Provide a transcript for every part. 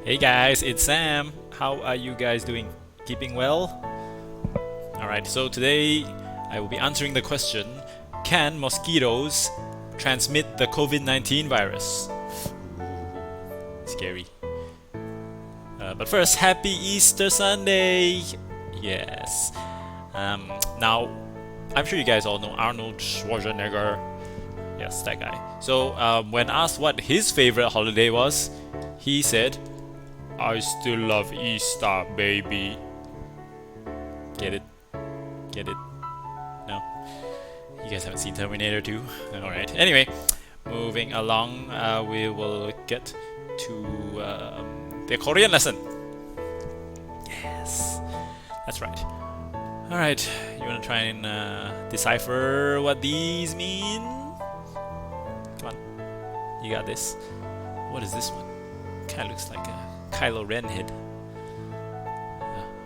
Hey guys, it's Sam. How are you guys doing? Keeping well? Alright, so today I will be answering the question, can mosquitoes transmit the COVID-19 virus? Scary. But first, happy Easter Sunday! Yes. Now, I'm sure you guys all know Arnold Schwarzenegger. Yes, that guy. So, when asked what his favorite holiday was, he said, I still love Easter, baby. Get it? Get it? No? You guys haven't seen Terminator 2? Alright. Anyway, moving along, we will get to the Korean lesson. Yes, that's right. Alright, you wanna try and decipher what these mean? Come on, you got this. What is this one? Kinda looks like a Kylo Ren head.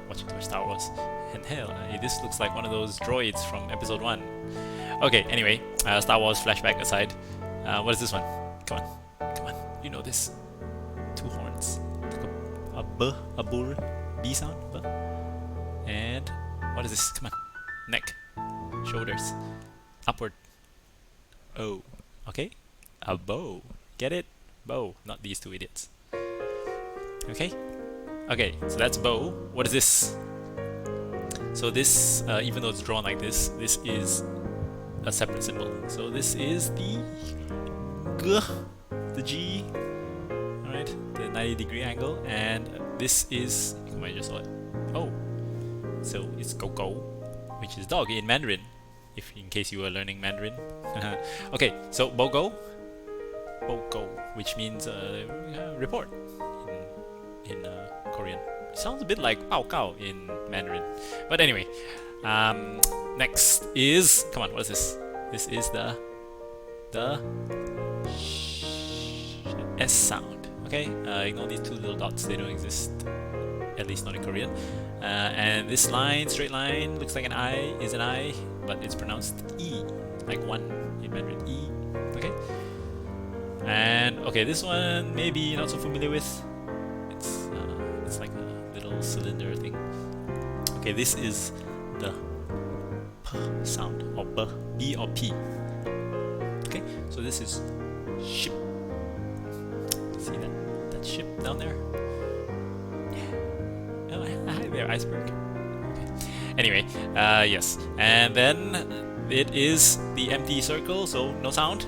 Watching too much Star Wars. And hell, this looks like one of those droids from Episode 1. Okay, anyway, Star Wars flashback aside, what is this one? Come on, come on, you know this. Two horns, like a bull, B sound, B. And what is this? Come on, neck, shoulders, upward. Oh, okay, a bow. Get it? Bow, not these two idiots. Okay, okay, so that's bow. What is this? So this, even though it's drawn like this is a separate symbol. So this is the G, the G, alright, the 90-degree angle, and this is, you might just saw it. Oh, so it's go, which is dog in Mandarin, in case you were learning Mandarin. Okay, so bogo, which means report in Korean. It sounds a bit like pao kao in Mandarin. But anyway, next is, come on, what is this? This is the S sound. Okay, ignore these two little dots, they don't exist, at least not in Korean. And this line, straight line, looks like an I, is an I, but it's pronounced E, like one in Mandarin, E. Okay. And okay, this one maybe you're not so familiar with. It's like a little cylinder thing. Okay, this is the P sound, or B or P. Okay, so this is ship. See that ship down there? Yeah. Oh, hi there, iceberg. Okay. Anyway, yes, and then it is the empty circle, so no sound.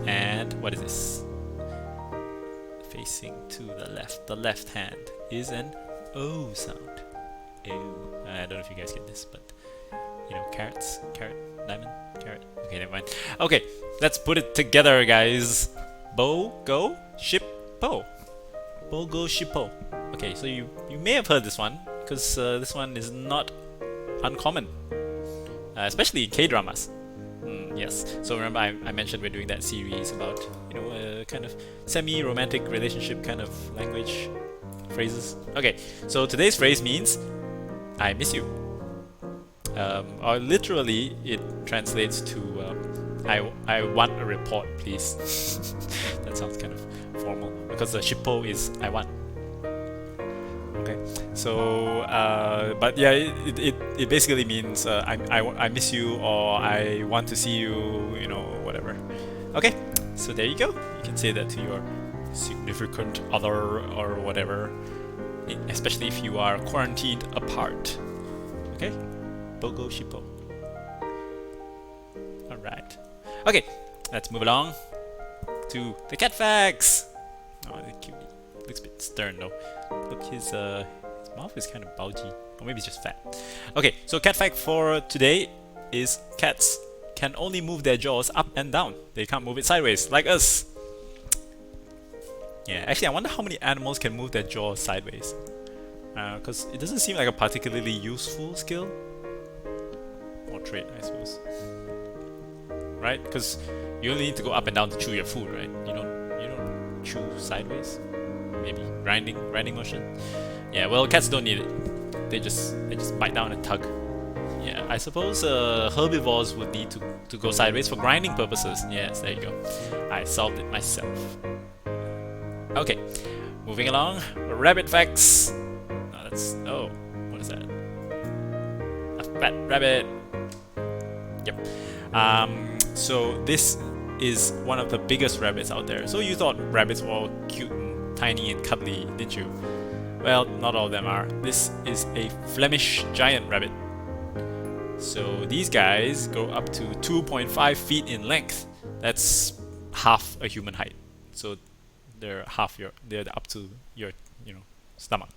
And what is this? Facing to the left hand is an O sound. O. I don't know if you guys get this, but you know, carrot, diamond, carrot. Okay, never mind. Okay, let's put it together, guys. Bo, go, ship, po. Bo, go, ship, po. Okay, so you may have heard this one, because this one is not uncommon, especially in K-dramas. Yes, so remember I mentioned we're doing that series about, you know, kind of semi-romantic relationship kind of language phrases. Okay, so today's phrase means I miss you. Or literally it translates to I want a report, please. That sounds kind of formal because the shippo is I want. Okay, so but yeah, it basically means I miss you, or I want to see you, you know, whatever. Okay, so there you go. You can say that to your significant other or whatever, especially if you are quarantined apart. Okay, bogo shippo. All right. Okay, let's move along to the cat facts. Oh, the cutie. Looks a bit stern though. Look, his mouth is kind of bulgy, or maybe he's just fat. Okay, so cat fact for today is cats can only move their jaws up and down. They can't move it sideways, like us. Yeah, actually I wonder how many animals can move their jaws sideways. Because it doesn't seem like a particularly useful skill. Or trait, I suppose. Right? Because you only need to go up and down to chew your food, right? You don't chew sideways. Maybe grinding motion. Yeah, well, cats don't need it. They just bite down and tug. Yeah, I suppose herbivores would need to go sideways for grinding purposes. Yes, there you go. I solved it myself. Okay, moving along. Rabbit facts. No, that's what is that? A fat rabbit. Yep. So this is one of the biggest rabbits out there. So you thought rabbits were all cute and tiny and cuddly, didn't you? Well, not all of them are. This is a Flemish giant rabbit. So these guys go up to 2.5 feet in length. That's half a human height. So they're up to your stomach.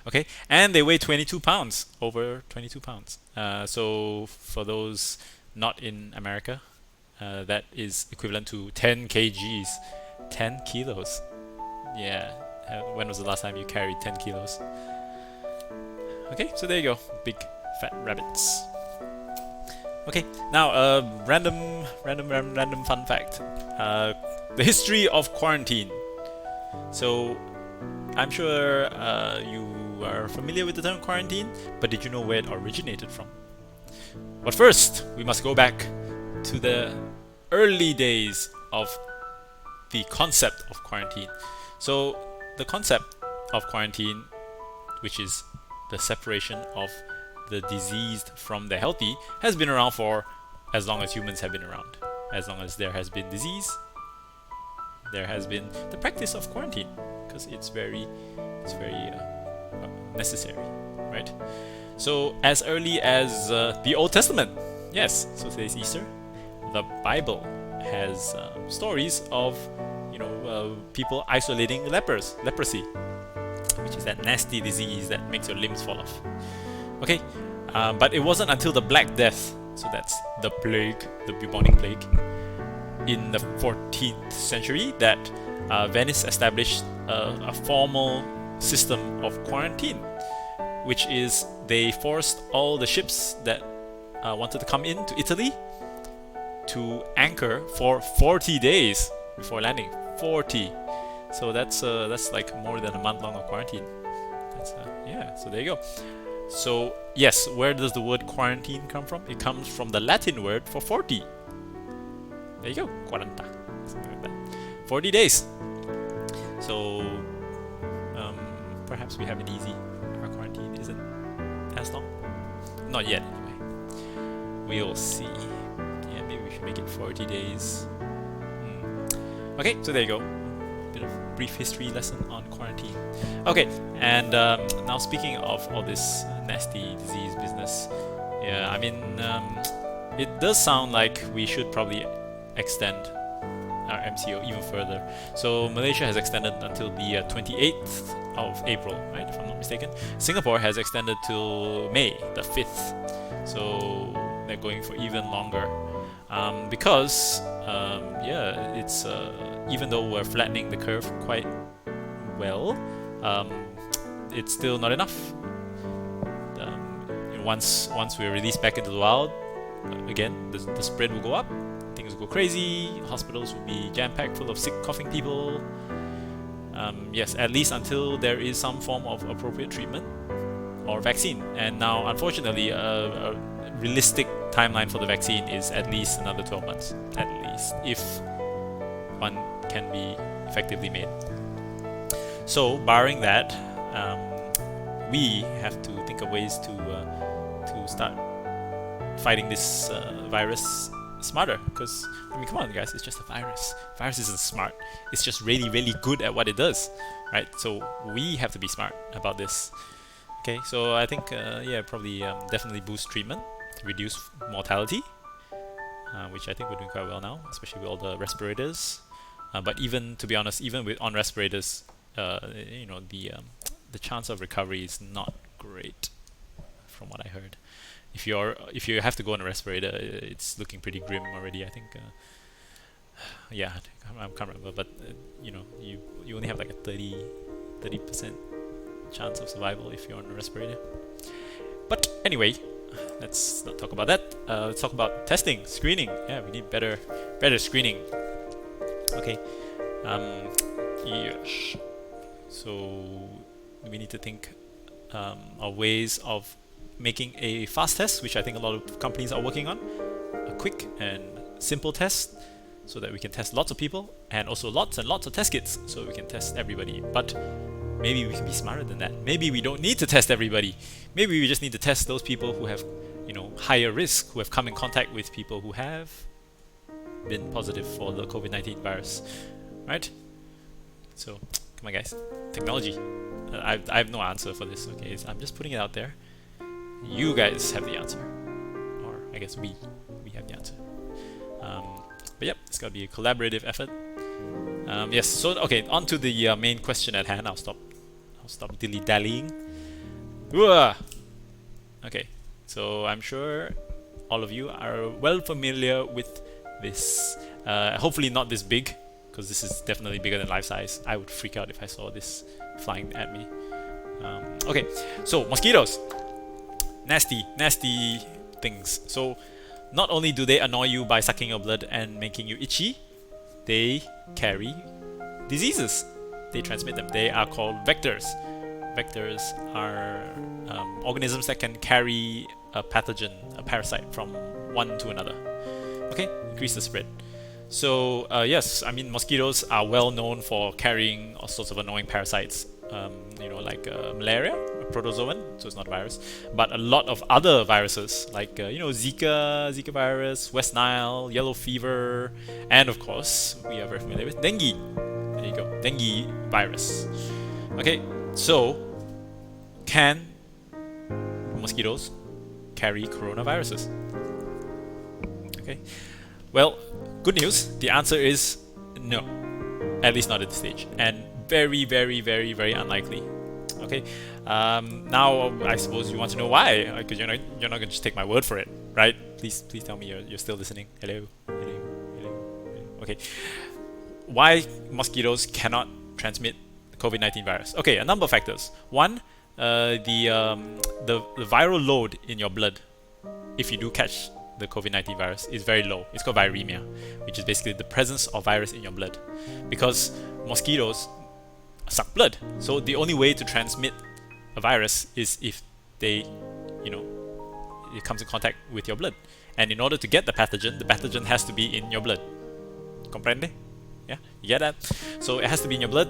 Okay, and they weigh 22 pounds, over 22 pounds. So for those not in America, that is equivalent to 10 kgs, 10 kilos. Yeah. When was the last time you carried 10 kilos? Okay, so there you go, big fat rabbits. Okay, now random fun fact. The history of quarantine. So I'm sure you are familiar with the term quarantine, but did you know where it originated from? But first, we must go back to the early days of the concept of quarantine. So the concept of quarantine, which is the separation of the diseased from the healthy, has been around for as long as humans have been around. As long as there has been disease, there has been the practice of quarantine, because it's very necessary, right? So as early as the Old Testament, yes. So today's Easter. The Bible has stories of people isolating leprosy, which is that nasty disease that makes your limbs fall off. Okay, but it wasn't until the Black Death, so that's the plague, the bubonic plague, in the 14th century, that Venice established a formal system of quarantine, which is they forced all the ships that wanted to come into Italy to anchor for 40 days before landing. 40. So that's like more than a month long of quarantine. So there you go. So yes, where does the word quarantine come from? It comes from the Latin word for 40. There you go, quaranta, something like that. 40 days. So perhaps we have it easy. Our quarantine isn't as long. Not yet, anyway. We'll see. Yeah, maybe we should make it 40 days. Okay, so there you go. Bit of brief history lesson on quarantine. Okay, and now speaking of all this nasty disease business, yeah, I mean, it does sound like we should probably extend our MCO even further. So Malaysia has extended until the 28th of April, right, if I'm not mistaken. Singapore has extended till May the 5th. So they're going for even longer. Because it's even though we're flattening the curve quite well, it's still not enough. Once we're released back into the wild, again the spread will go up, things will go crazy, hospitals will be jam-packed full of sick, coughing people. Yes, at least until there is some form of appropriate treatment or vaccine. And now, unfortunately, a realistic timeline for the vaccine is at least another 12 months, at least, if one can be effectively made. So, barring that, we have to think of ways to start fighting this virus smarter. Because, I mean, come on, guys, it's just a virus. Virus isn't smart. It's just really, really good at what it does, right? So we have to be smart about this. Okay, so I think, probably definitely boost treatment, reduce mortality, which I think we're doing quite well now, especially with all the respirators. But even, to be honest, even on respirators, the chance of recovery is not great, from what I heard. If you have to go on a respirator, it's looking pretty grim already. I think, I can't remember, but you only have like a 30% chance of survival if you're on a respirator. But anyway, let's not talk about that. Let's talk about testing, screening. Yeah, we need better screening. Okay. Yes. So we need to think of ways of making a fast test, which I think a lot of companies are working on. A quick and simple test, so that we can test lots of people, and also lots and lots of test kits so we can test everybody. But maybe we can be smarter than that. Maybe we don't need to test everybody. Maybe we just need to test those people who have, higher risk, who have come in contact with people who have been positive for the COVID-19 virus, right? So, come on guys, technology. I have no answer for this, okay? I'm just putting it out there. You guys have the answer. Or I guess we have the answer. But yep, it's gotta be a collaborative effort. Yes, so okay, on to the main question at hand. I'll stop dilly-dallying. Okay, so I'm sure all of you are well familiar with this. Hopefully not this big, because this is definitely bigger than life size. I would freak out if I saw this flying at me. Okay, so mosquitoes. Nasty things. So not only do they annoy you by sucking your blood and making you itchy, they carry diseases. They transmit them. They are called vectors. Vectors are organisms that can carry a pathogen, a parasite, from one to another. Okay, increase the spread. So yes, I mean, mosquitoes are well known for carrying all sorts of annoying parasites, like malaria, a protozoan, so it's not a virus, but a lot of other viruses like Zika virus, West Nile, yellow fever, and of course we are very familiar with dengue. There you go, dengue virus. Okay, so can mosquitoes carry coronaviruses? Okay. Well, good news, the answer is no, at least not at this stage, and very, very, very, very unlikely. Okay, now I suppose you want to know why, because you're not going to just take my word for it, right? Please tell me you're still listening. Hello. Okay, why mosquitoes cannot transmit COVID-19 virus? Okay, a number of factors. One, the viral load in your blood, if you do catch the COVID-19 virus, is very low. It's called viremia, which is basically the presence of virus in your blood, because mosquitoes suck blood. So the only way to transmit a virus is if it comes in contact with your blood. And in order to get the pathogen has to be in your blood. Comprende? Yeah, you get that? So it has to be in your blood.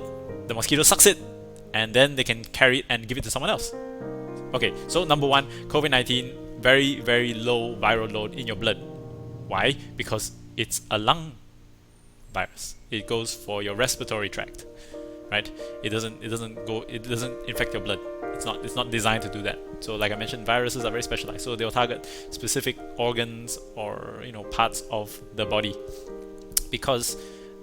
The mosquito sucks it, and then they can carry it and give it to someone else. Okay, so number one, COVID-19, very, very low viral load in your blood. Why? Because it's a lung virus. It goes for your respiratory tract, right? It doesn't infect your blood. It's not designed to do that. So like I mentioned, viruses are very specialized. So they'll target specific organs or parts of the body, because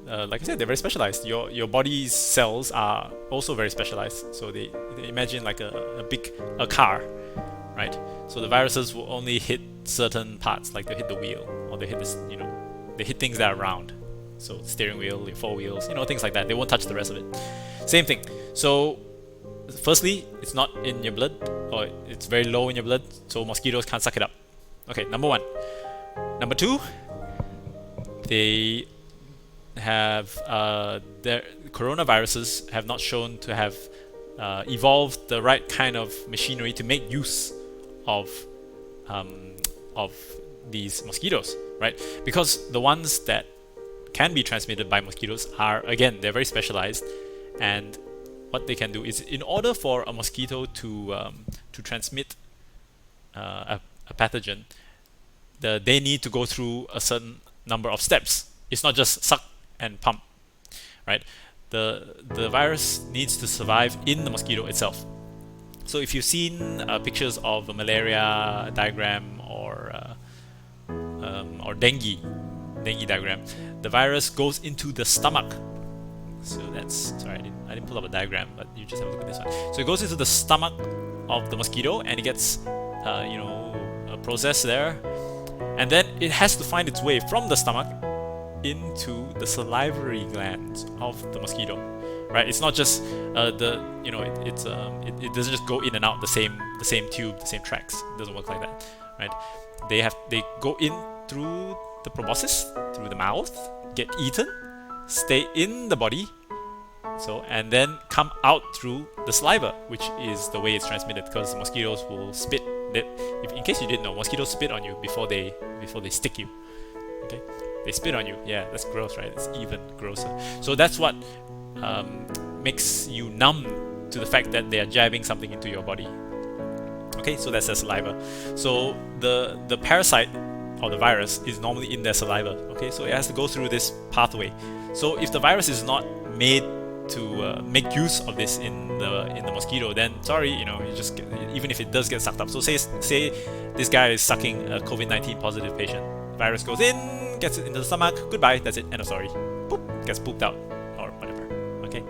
like I said, they're very specialized. Your body's cells are also very specialized. So they imagine like a car, right? So the viruses will only hit certain parts, like they hit the wheel, or they hit this, they hit things that are round. So steering wheel, your four wheels, things like that. They won't touch the rest of it. Same thing. So firstly, it's not in your blood, or it's very low in your blood, so mosquitoes can't suck it up. Okay, number one. Number two, they have their coronaviruses have not shown to have evolved the right kind of machinery to make use of these mosquitoes, right? Because the ones that can be transmitted by mosquitoes are, again, they're very specialized, and what they can do is, in order for a mosquito to transmit a pathogen, they need to go through a certain number of steps. It's not just suck and pump, right? The virus needs to survive in the mosquito itself. So if you've seen pictures of a malaria diagram or dengue diagram, the virus goes into the stomach. So that's, sorry, I didn't pull up a diagram, but you just have a look at this one. So it goes into the stomach of the mosquito, and it gets processed there, and then it has to find its way from the stomach into the salivary glands of the mosquito, right? It's not just it doesn't just go in and out the same tube, the same tracks. It doesn't work like that, right? They go in through the proboscis, through the mouth, get eaten, stay in the body, and then come out through the saliva, which is the way it's transmitted, because mosquitoes will spit. In case you didn't know, mosquitoes spit on you before they stick you. Okay, They spit on you. Yeah, that's gross, right? It's even grosser. So that's what makes you numb to the fact that they are jabbing something into your body. Okay, so that's their saliva. So the parasite or the virus is normally in their saliva. Okay, so it has to go through this pathway. So if the virus is not made to make use of this in the mosquito, then sorry, you know, you just get, even if it does get sucked up. So say this guy is sucking a COVID-19 positive patient. Virus goes in, gets it into the stomach. Goodbye. That's it. End of story. Poop, gets pooped out or whatever. Okay.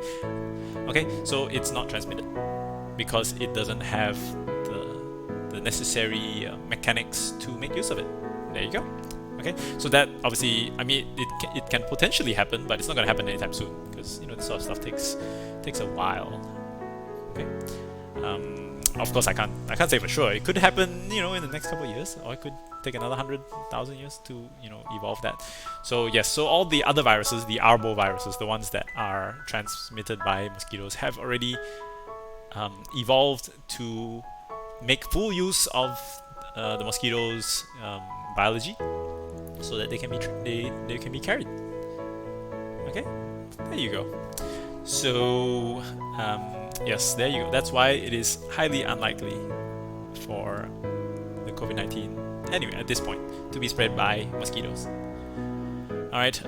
Okay. So it's not transmitted because it doesn't have the necessary mechanics to make use of it. There you go. Okay, so that obviously, I mean, it can potentially happen, but it's not going to happen anytime soon because, you know, this sort of stuff takes a while. Okay, of course I can't say for sure. It could happen, you know, in the next couple of years, or it could take another 100,000 years to, you know, evolve that. So yes, so all the other viruses, the arboviruses, the ones that are transmitted by mosquitoes, have already evolved to make full use of the mosquitoes' biology, so that they can be carried. Okay, there you go. So yes, there you go. That's why it is highly unlikely for the COVID-19, anyway, at this point, to be spread by mosquitoes. All right.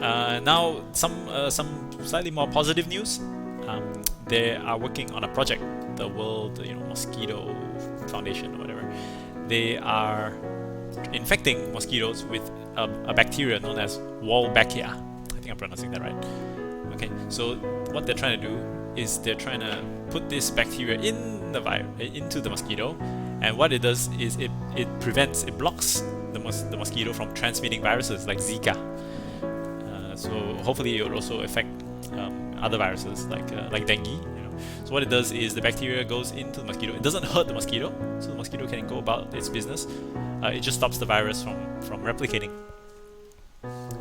Now some slightly more positive news. They are working on a project, the World Mosquito Foundation or whatever. They are infecting mosquitoes with a bacteria known as Wolbachia. I think I'm pronouncing that right. Okay, so what they're trying to do is they're trying to put this bacteria into the mosquito, and what it does is it blocks the mosquito from transmitting viruses like Zika. So hopefully it will also affect other viruses like dengue. So what it does is the bacteria goes into the mosquito. It doesn't hurt the mosquito, so the mosquito can go about its business. It just stops the virus from replicating.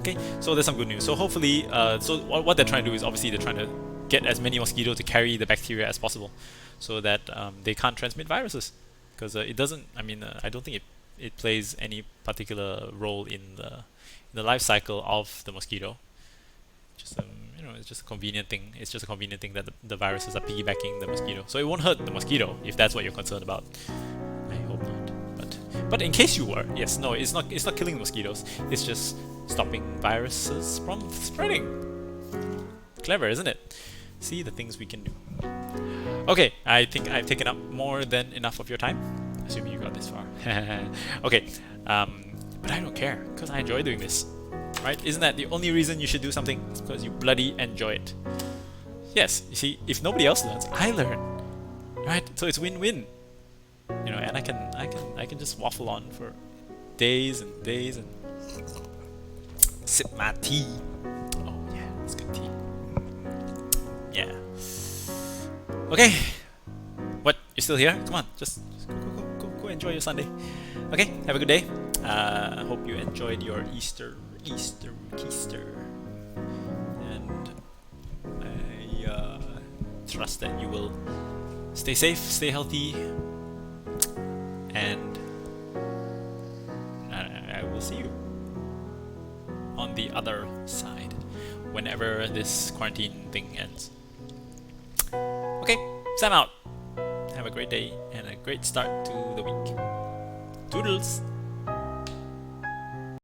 Okay, so there's some good news. So hopefully, so what they're trying to do is obviously they're trying to get as many mosquitoes to carry the bacteria as possible, so that they can't transmit viruses. Because it doesn't. I mean, I don't think it plays any particular role in the life cycle of the mosquito. Just it's just a convenient thing. It's just a convenient thing that the viruses are piggybacking the mosquito, so it won't hurt the mosquito if that's what you're concerned about. I hope not. But in case you were, yes, no, it's not killing the mosquitoes. It's just stopping viruses from spreading. Clever, isn't it? See the things we can do. Okay, I think I've taken up more than enough of your time, assuming you got this far. Okay, but I don't care because I enjoy doing this. Right? Isn't that the only reason you should do something? It's because you bloody enjoy it. Yes, you see, if nobody else learns, I learn. Right? So it's win-win. And I can just waffle on for days and days and sip my tea. Oh yeah, it's good tea. Yeah. Okay. What? You're still here? Come on, just go enjoy your Sunday. Okay, have a good day. I hope you enjoyed your Easter, and I trust that you will stay safe, stay healthy, and I will see you on the other side whenever this quarantine thing ends. Okay, Sam out. Have a great day and a great start to the week. Toodles!